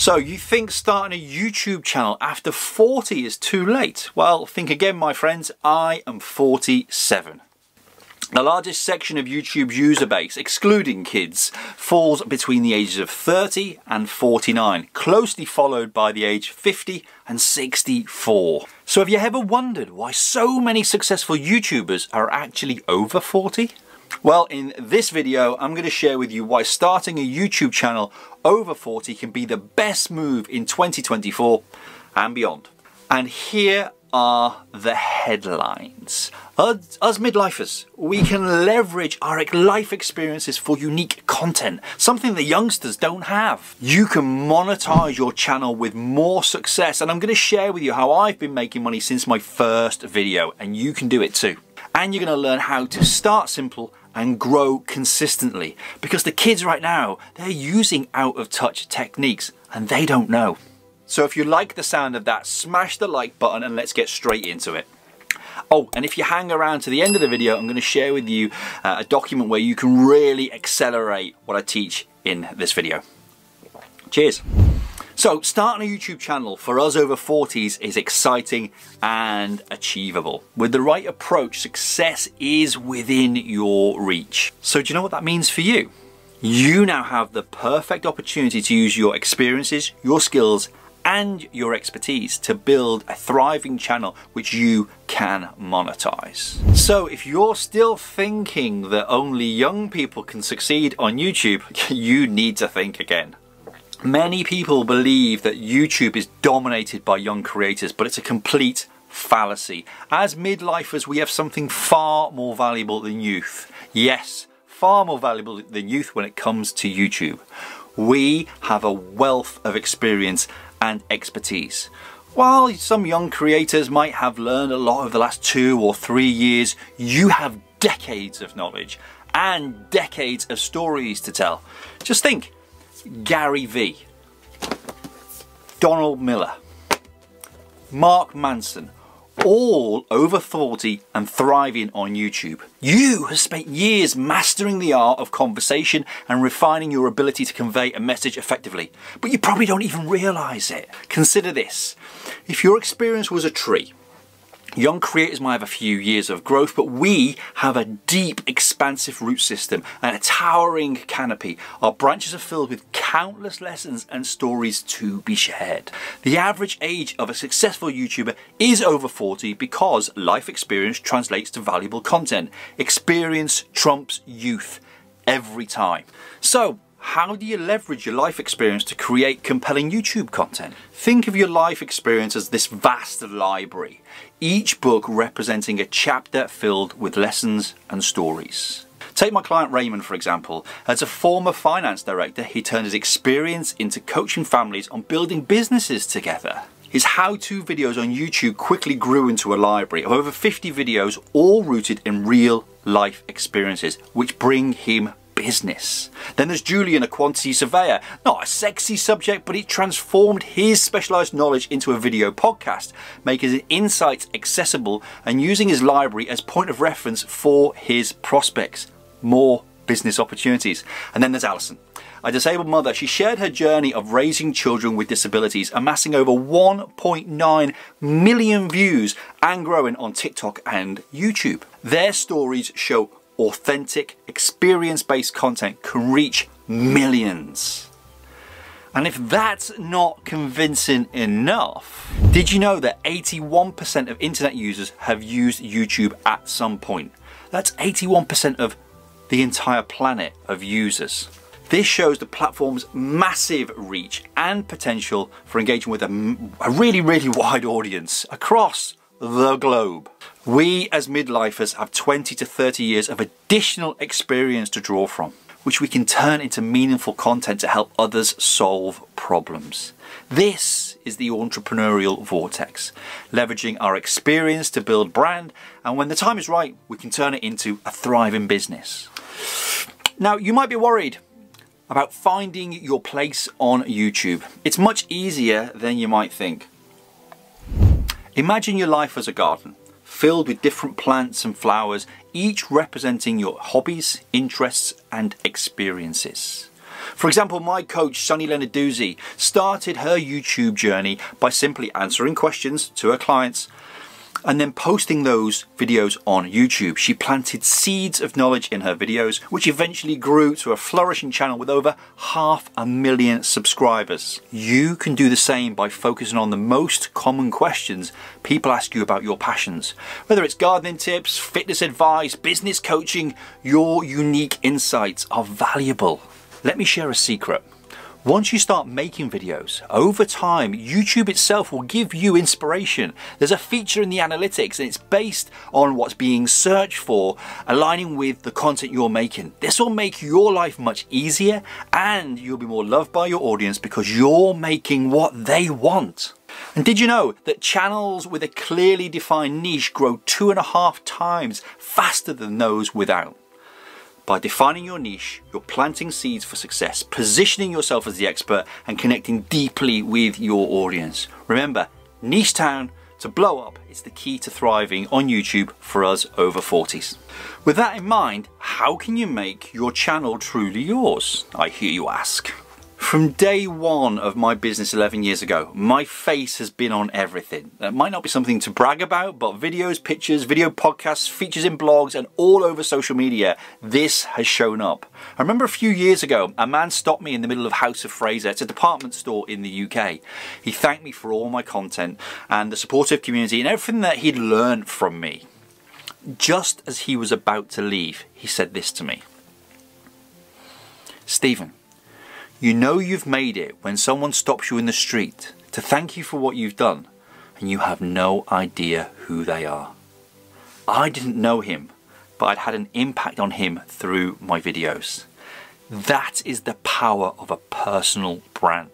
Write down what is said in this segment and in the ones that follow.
So you think starting a YouTube channel after 40 is too late? Well, think again, my friends. I am 47. The largest section of YouTube's user base, excluding kids, falls between the ages of 30 and 49, closely followed by the age 50 and 64. So have you ever wondered why so many successful YouTubers are actually over 40? Well, in this video, I'm going to share with you why starting a YouTube channel over 40 can be the best move in 2024 and beyond. And here are the headlines. Us midlifers, we can leverage our life experiences for unique content, something the youngsters don't have. You can monetize your channel with more success, and I'm going to share with you how I've been making money since my first video, and you can do it too. And you're going to learn how to start simple and grow consistently, because the kids right now, they're using out of touch techniques and they don't know. So if you like the sound of that, smash the like button and let's get straight into it. Oh, and if you hang around to the end of the video, I'm going to share with you a document where you can really accelerate what I teach in this video. Cheers. So starting a YouTube channel for us over 40s is exciting and achievable. With the right approach, success is within your reach. So do you know what that means for you? You now have the perfect opportunity to use your experiences, your skills, and your expertise to build a thriving channel which you can monetize. So if you're still thinking that only young people can succeed on YouTube, you need to think again. Many people believe that YouTube is dominated by young creators, but it's a complete fallacy. As midlifers, we have something far more valuable than youth. Yes, far more valuable than youth when it comes to YouTube. We have a wealth of experience and expertise. While some young creators might have learned a lot over the last 2 or 3 years, you have decades of knowledge and decades of stories to tell. Just think, Gary V, Donald Miller, Mark Manson, all over 40 and thriving on YouTube. You have spent years mastering the art of conversation and refining your ability to convey a message effectively, but you probably don't even realize it. Consider this. If your experience was a tree, young creators might have a few years of growth, but we have a deep, expansive root system and a towering canopy. Our branches are filled with countless lessons and stories to be shared. The average age of a successful YouTuber is over 40 because life experience translates to valuable content. Experience trumps youth every time. So, how do you leverage your life experience to create compelling YouTube content? Think of your life experience as this vast library, each book representing a chapter filled with lessons and stories. Take my client Raymond, for example. As a former finance director, he turned his experience into coaching families on building businesses together. His how-to videos on YouTube quickly grew into a library of over 50 videos, all rooted in real life experiences, which bring him business. Then there's Julian, a quantity surveyor. Not a sexy subject, but he transformed his specialized knowledge into a video podcast, making his insights accessible and using his library as point of reference for his prospects. More business opportunities. And then there's Alison, a disabled mother. She shared her journey of raising children with disabilities, amassing over 1.9 million views and growing on TikTok and YouTube. Their stories show authentic, experience-based content can reach millions. And if that's not convincing enough, did you know that 81% of internet users have used YouTube at some point? That's 81% of the entire planet of users. This shows the platform's massive reach and potential for engaging with a really wide audience across the globe. We as midlifers have 20 to 30 years of additional experience to draw from, which we can turn into meaningful content to help others solve problems. This is the entrepreneurial vortex, leveraging our experience to build brand, and when the time is right, we can turn it into a thriving business. Now, you might be worried about finding your place on YouTube. It's much easier than you might think. Imagine your life as a garden, filled with different plants and flowers, each representing your hobbies, interests, and experiences. For example, my coach, Sonny Lenarduzzi, started her YouTube journey by simply answering questions to her clients and then posting those videos on YouTube. She planted seeds of knowledge in her videos, which eventually grew to a flourishing channel with over 500,000 subscribers. You can do the same by focusing on the most common questions people ask you about your passions. Whether it's gardening tips, fitness advice, business coaching, your unique insights are valuable. Let me share a secret. Once you start making videos, over time, YouTube itself will give you inspiration. There's a feature in the analytics and it's based on what's being searched for, aligning with the content you're making. This will make your life much easier and you'll be more loved by your audience because you're making what they want. And did you know that channels with a clearly defined niche grow 2.5 times faster than those without? By defining your niche, you're planting seeds for success, positioning yourself as the expert and connecting deeply with your audience. Remember, niche town to blow up is the key to thriving on YouTube for us over 40s. With that in mind, how can you make your channel truly yours? I hear you ask. From day one of my business 11 years ago, my face has been on everything. That might not be something to brag about, but videos, pictures, video podcasts, features in blogs, and all over social media, this has shown up. I remember a few years ago, a man stopped me in the middle of House of Fraser. It's a department store in the UK. He thanked me for all my content and the supportive community and everything that he'd learned from me. Just as he was about to leave, he said this to me. Stephen, you know you've made it when someone stops you in the street to thank you for what you've done and you have no idea who they are. I didn't know him, but I'd had an impact on him through my videos. That is the power of a personal brand.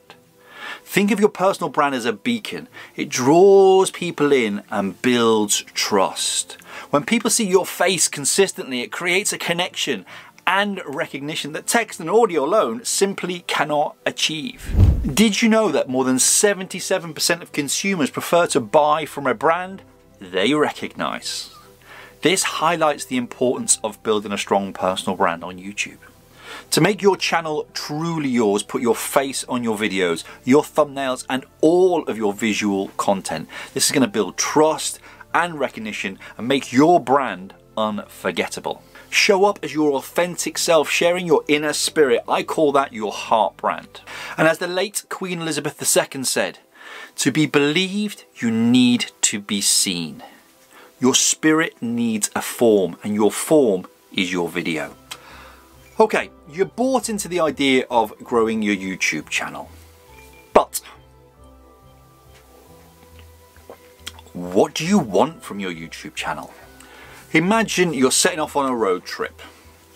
Think of your personal brand as a beacon. It draws people in and builds trust. When people see your face consistently, it creates a connection and recognition that text and audio alone simply cannot achieve. Did you know that more than 77% of consumers prefer to buy from a brand they recognize? This highlights the importance of building a strong personal brand on YouTube. To make your channel truly yours, put your face on your videos, your thumbnails, and all of your visual content. This is going to build trust and recognition and make your brand unforgettable. Show up as your authentic self, sharing your inner spirit. I call that your heart brand. And as the late Queen Elizabeth II said, to be believed, you need to be seen. Your spirit needs a form, and your form is your video. Okay, you're bought into the idea of growing your YouTube channel. But what do you want from your YouTube channel? Imagine you're setting off on a road trip.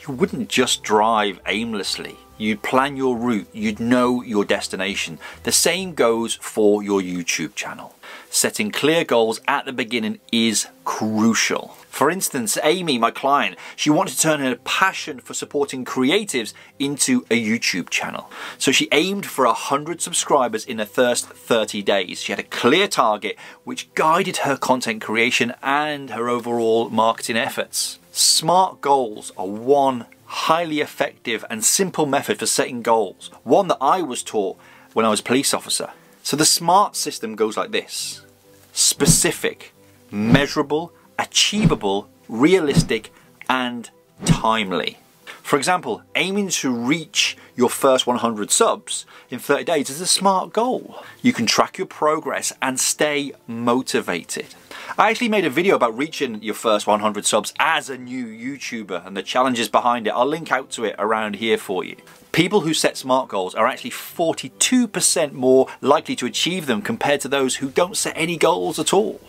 You wouldn't just drive aimlessly. You'd plan your route, you'd know your destination. The same goes for your YouTube channel. Setting clear goals at the beginning is crucial. For instance, Amy, my client, she wanted to turn her passion for supporting creatives into a YouTube channel. So she aimed for 100 subscribers in the first 30 days. She had a clear target which guided her content creation and her overall marketing efforts. SMART goals are one highly effective and simple method for setting goals. One that I was taught when I was a police officer. So the SMART system goes like this: specific, measurable, achievable, realistic, and timely. For example, aiming to reach your first 100 subs in 30 days is a SMART goal. You can track your progress and stay motivated. I actually made a video about reaching your first 100 subs as a new YouTuber and the challenges behind it. I'll link out to it around here for you. People who set SMART goals are actually 42% more likely to achieve them compared to those who don't set any goals at all.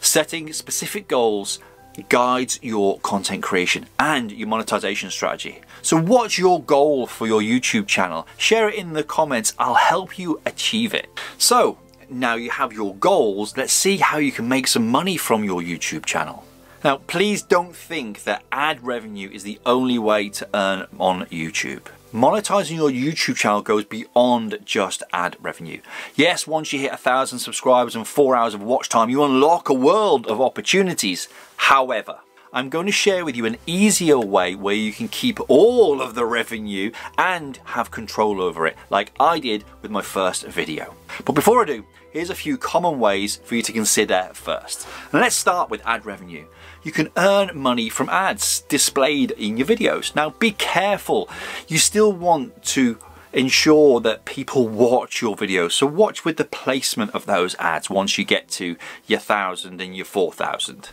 Setting specific goals guides your content creation and your monetization strategy. So what's your goal for your YouTube channel? Share it in the comments. I'll help you achieve it. So now you have your goals, let's see how you can make some money from your YouTube channel. Now, please don't think that ad revenue is the only way to earn on YouTube. Monetizing your YouTube channel goes beyond just ad revenue. Yes, once you hit 1,000 subscribers and 4 hours of watch time, you unlock a world of opportunities. However, I'm going to share with you an easier way where you can keep all of the revenue and have control over it, like I did with my first video. But before I do, here's a few common ways for you to consider first. And let's start with ad revenue. You can earn money from ads displayed in your videos. Now be careful, you still want to ensure that people watch your videos, so watch with the placement of those ads once you get to your 1,000 and your 4,000.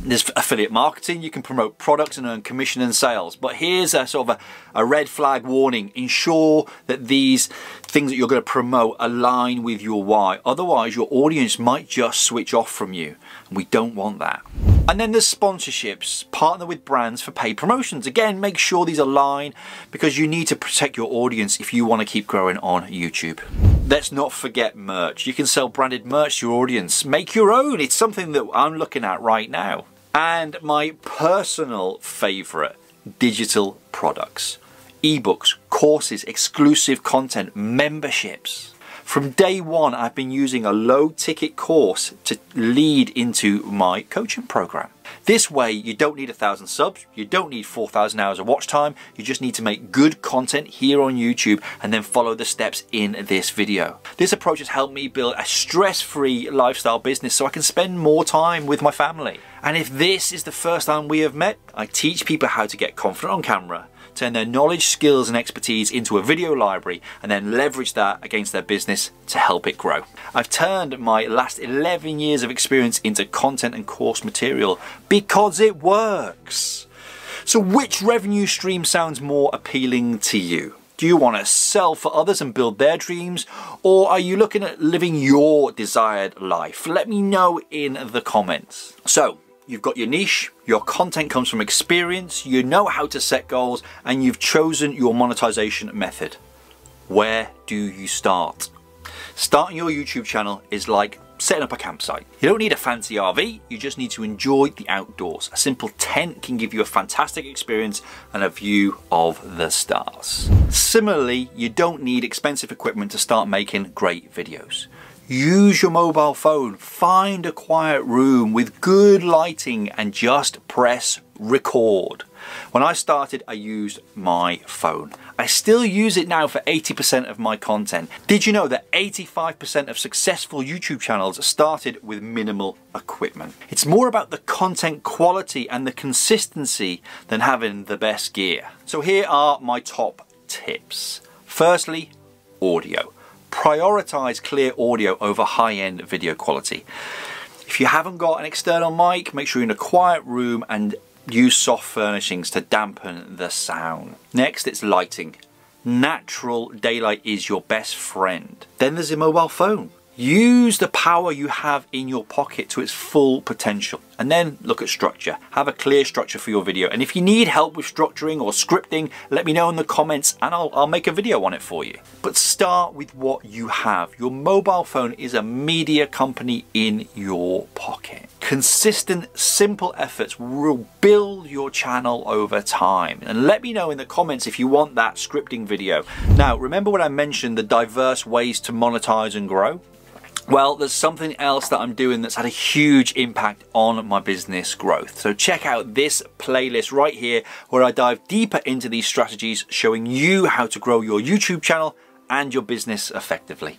There's affiliate marketing, you can promote products and earn commission and sales, but here's a sort of a red flag warning. Ensure that these things that you're going to promote align with your why, otherwise your audience might just switch off from you, and we don't want that. And then there's sponsorships. Partner with brands for paid promotions. Again, make sure these align because you need to protect your audience if you want to keep growing on YouTube. Let's not forget merch. You can sell branded merch to your audience. Make your own. It's something that I'm looking at right now. And my personal favorite, digital products. Ebooks, courses, exclusive content, memberships. From day one, I've been using a low ticket course to lead into my coaching program. This way, you don't need 1,000 subs, you don't need 4,000 hours of watch time, you just need to make good content here on YouTube and then follow the steps in this video. This approach has helped me build a stress-free lifestyle business so I can spend more time with my family. And if this is the first time we have met, I teach people how to get confident on camera, turn their knowledge, skills and expertise into a video library and then leverage that against their business to help it grow. I've turned my last 11 years of experience into content and course material because it works. So which revenue stream sounds more appealing to you? Do you want to sell for others and build their dreams, or are you looking at living your desired life? Let me know in the comments. So, you've got your niche, your content comes from experience, you know how to set goals, and you've chosen your monetization method. Where do you start? Starting your YouTube channel is like setting up a campsite. You don't need a fancy RV, you just need to enjoy the outdoors. A simple tent can give you a fantastic experience and a view of the stars. Similarly, you don't need expensive equipment to start making great videos. Use your mobile phone, find a quiet room with good lighting and just press record. When I started, I used my phone. I still use it now for 80% of my content. Did you know that 85% of successful YouTube channels started with minimal equipment? It's more about the content quality and the consistency than having the best gear. So here are my top tips. Firstly, audio. Prioritize clear audio over high-end video quality. If you haven't got an external mic, make sure you're in a quiet room and use soft furnishings to dampen the sound. Next, it's lighting. Natural daylight is your best friend. Then there's your mobile phone. Use the power you have in your pocket to its full potential. And then look at structure. Have a clear structure for your video. And if you need help with structuring or scripting, let me know in the comments and I'll make a video on it for you. But start with what you have. Your mobile phone is a media company in your pocket. Consistent, simple efforts will build your channel over time. And let me know in the comments if you want that scripting video. Now, remember when I mentioned the diverse ways to monetize and grow? Well, there's something else that I'm doing that's had a huge impact on my business growth. So check out this playlist right here where I dive deeper into these strategies, showing you how to grow your YouTube channel and your business effectively.